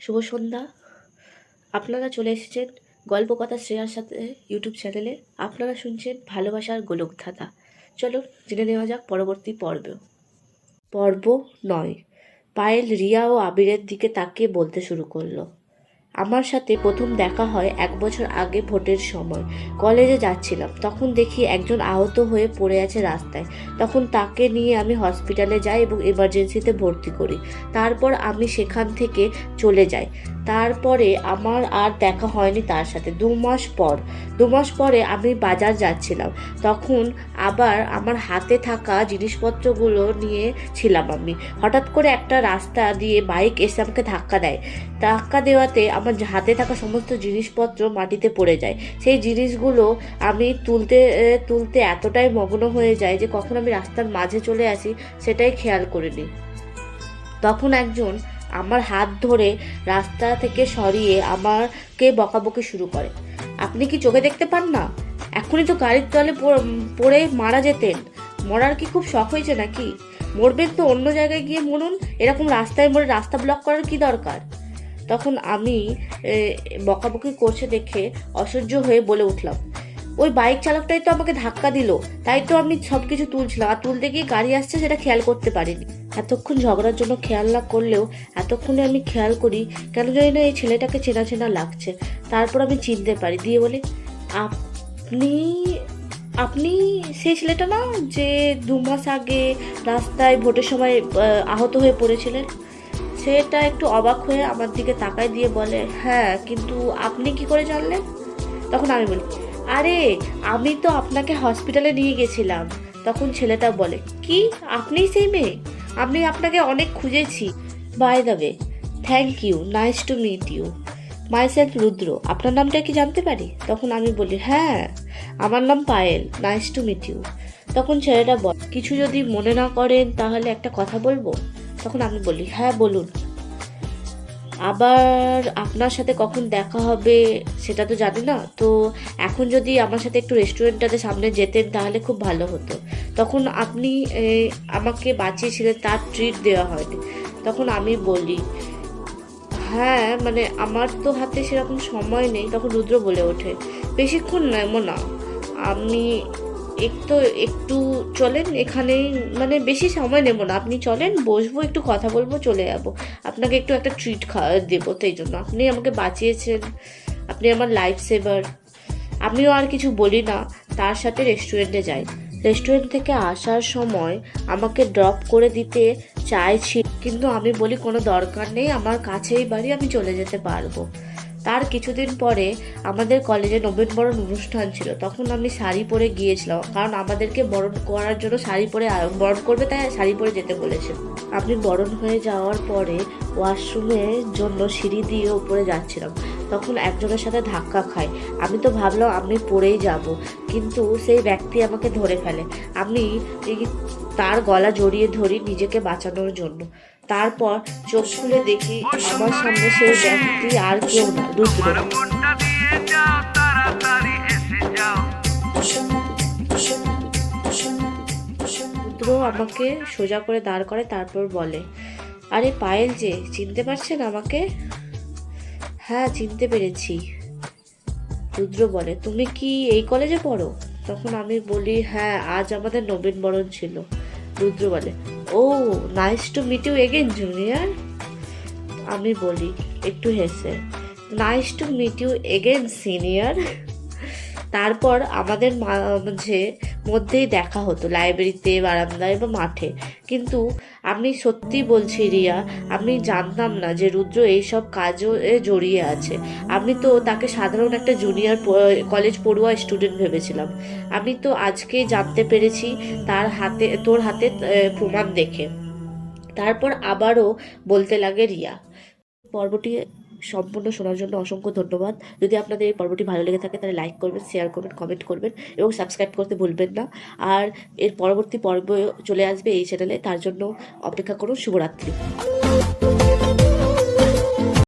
শুভ সন্ধ্যা। আপনারা চলে এসেছেন গল্পকথা শ্রেয়ার সাথে ইউটিউব চ্যানেলে। আপনারা শুনছেন ভালোবাসার গোলকধাঁধা। চলুন জেনে নেওয়া যাক পরবর্তী পর্ব 9। পায়েল রিয়া ও আবিরের দিকে তাকিয়ে বলতে শুরু করলো, আমার সাথে প্রথম দেখা হয় 1 বছর আগে ভোটের সময়। কলেজে যাচ্ছিলাম, তখন দেখি একজন আহত হয়ে পড়ে আছে রাস্তায়। তখন তাকে নিয়ে আমি হসপিটালে যাই এবং এমার্জেন্সিতে ভর্তি করি। তারপর আমি সেখান থেকে চলে যাই। তারপরে আমার আর দেখা হয়নি তার সাথে। 2 মাস পরে আমি বাজার যাচ্ছিলাম। তখন আবার আমার হাতে থাকা জিনিসপত্রগুলো নিয়ে ছিলাম আমি। হঠাৎ করে একটা রাস্তা দিয়ে বাইক এসে আমাকে ধাক্কা দেয়। ধাক্কা দেওয়াতে আমার হাতে থাকা সমস্ত জিনিসপত্র মাটিতে পড়ে যায়। সেই জিনিসগুলো আমি তুলতে এতটাই মগ্ন হয়ে যায় যে কখন আমি রাস্তার মাঝে চলে আসি সেটাই খেয়াল করিনি। তখন একজন আমার হাত ধরে রাস্তা থেকে সরিয়ে আমাকে বকাবকি শুরু করে, আপনি কি চোখে দেখতে পান না? এখনই তো গাড়ির তলে পড়ে মারা যেতেন। মরার কি খুব শখ হয়েছে নাকি? মরবেন তো অন্য জায়গায় গিয়ে মরুন, এরকম রাস্তায় মরে রাস্তা ব্লক করার কি দরকার? তখন আমি বকাবকি করছে দেখে অসহ্য হয়ে বলে উঠলাম, ওই বাইক চালকটাই তো আমাকে ধাক্কা দিল, তাই তো আমি সব কিছু তুলছিলাম, আর তুলতে গিয়ে গাড়ি আসছে সেটা খেয়াল করতে পারিনি। এতক্ষণ ঝগড়ার জন্য খেয়াল না করলেও এতক্ষণে আমি খেয়াল করি কেন জানি না এই ছেলেটাকে চেনা চেনা লাগছে। তারপর আমি চিনতে পারি, দিয়ে বলি, আপনি আপনি সেই ছেলেটা না যে 2 মাস আগে রাস্তায় ভোটের সময় আহত হয়ে পড়েছিলেন? সেটা একটু অবাক হয়ে আমার দিকে তাকায় দিয়ে বলে, হ্যাঁ, কিন্তু আপনি কি করে জানলেন? তখন আমি বলি, আরে আমি তো আপনাকে হসপিটালে নিয়ে গেছিলাম। তখন ছেলেটা বলে, কি আপনিই সেই মেয়ে? আমি আপনাকে অনেক খুঁজেছি। By the way, thank you, nice to meet you, my self Rudra, আপনার নামটা কি জানতে পারি? তখন আমি বলি, হ্যাঁ, আমার নাম Payel, nice to meet you. তখন ছেলেটা বলে, কিছু যদি মনে না করেন তাহলে একটা কথা বলবো? তখন আমি বলি, হ্যাঁ বলুন। আবার আপনার সাথে কখন দেখা হবে সেটা তো জানি না, তো এখন যদি আমার সাথে একটু রেস্টুরেন্টটাতে সামনে যেতেন তাহলে খুব ভালো হতো। তখন আপনি আমাকে বাঁচিয়েছিলেন, তার ট্রিট দেওয়া হয়নি। তখন আমি বলি, হ্যাঁ মানে আমার তো হাতে সেরকম সময় নেই। তখন রুদ্র বলে ওঠে, বেশিক্ষণ নেব না, আপনি একটু চলেন এখানেই, মানে বেশি সময় নেব না, আপনি চলেন, বসবো, একটু কথা বলবো, চলে যাবো। আপনাকে একটু একটা ট্রিট দেবো, তাই জন্য আপনি আমাকে বাঁচিয়েছেন, আপনি আমার লাইফ সেভার। আমিও আর কিছু বলি না, তার সাথে রেস্টুরেন্টে যাই। রেস্টুরেন্ট থেকে আসার সময় আমাকে ড্রপ করে দিতে চাইছি, কিন্তু আমি বলি কোনো দরকার নেই, আমার কাছেই বাড়ি, আমি চলে যেতে পারবো। তার কিছুদিন পরে আমাদের কলেজে নবীনবরণ অনুষ্ঠান ছিল। তখন আমি শাড়ি পরে গিয়েছিলাম, কারণ আমাদেরকে বরণ করার জন্য শাড়ি পরে বরণ করবে, তাই শাড়ি পরে যেতে বলেছে। আপনি বরণ হয়ে যাওয়ার পরে ওয়াশরুমের জন্য সিঁড়ি দিয়ে উপরে যাচ্ছিলাম, তখন একজনের সাথে ধাক্কা খাই। আমি তো ভাবলাম আমি পড়েই যাব, কিন্তু সেই ব্যক্তি আমাকে ধরে ফেলে। আমি তার গলা জড়িয়ে ধরি নিজেকে বাঁচানোর জন্য। তারপর চোখ খুলে দেখি আমার সামনে সেই ব্যক্তি আর কেউ না, রুদ্র। রুদ্র আমাকে সোজা করে দাঁড় করে, তারপর বলে, আরে পায়েল যে, চিনতে পারছেন আমাকে? হ্যাঁ, চিনতে পেরেছি। রুদ্র বলে, তুমি কি এই কলেজে পড়ো? তখন আমি বলি, হ্যাঁ, আজ আমাদের নবীনবরণ ছিল। রুদ্র বলে, oh, nice to meet you again junior. আমি বলি একটু হেসে, nice to meet you again senior. তারপর আমাদের মধ্যেই দেখা হতো, লাইব্রেরিতে, বারান্দায় বা মাঠে। কিন্তু আমি সত্যি বলছি রিয়া, আমি জানতাম না যে রুদ্র এইসব কাজও জড়িয়ে আছে। আমি তো তাকে সাধারণ একটা জুনিয়র কলেজ পড়ুয়া স্টুডেন্ট ভেবেছিলাম। আমি তো আজকে জানতে পেরেছি তোর হাতে প্রমাণ দেখে। তারপর আবারও বলতে লাগে রিয়া। পর্বটি সম্পূর্ণ শোনার জন্য অসংখ্য ধন্যবাদ। যদি আপনাদের এই পর্বটি ভালো লেগে থাকে তাহলে লাইক করবেন, শেয়ার করবেন, কমেন্ট করবেন এবং সাবস্ক্রাইব করতে ভুলবেন না। আর এর পরবর্তী পর্ব চলে আসবে এই চ্যানেলে, তার জন্য অপেক্ষা করুন। শুভরাত্রি।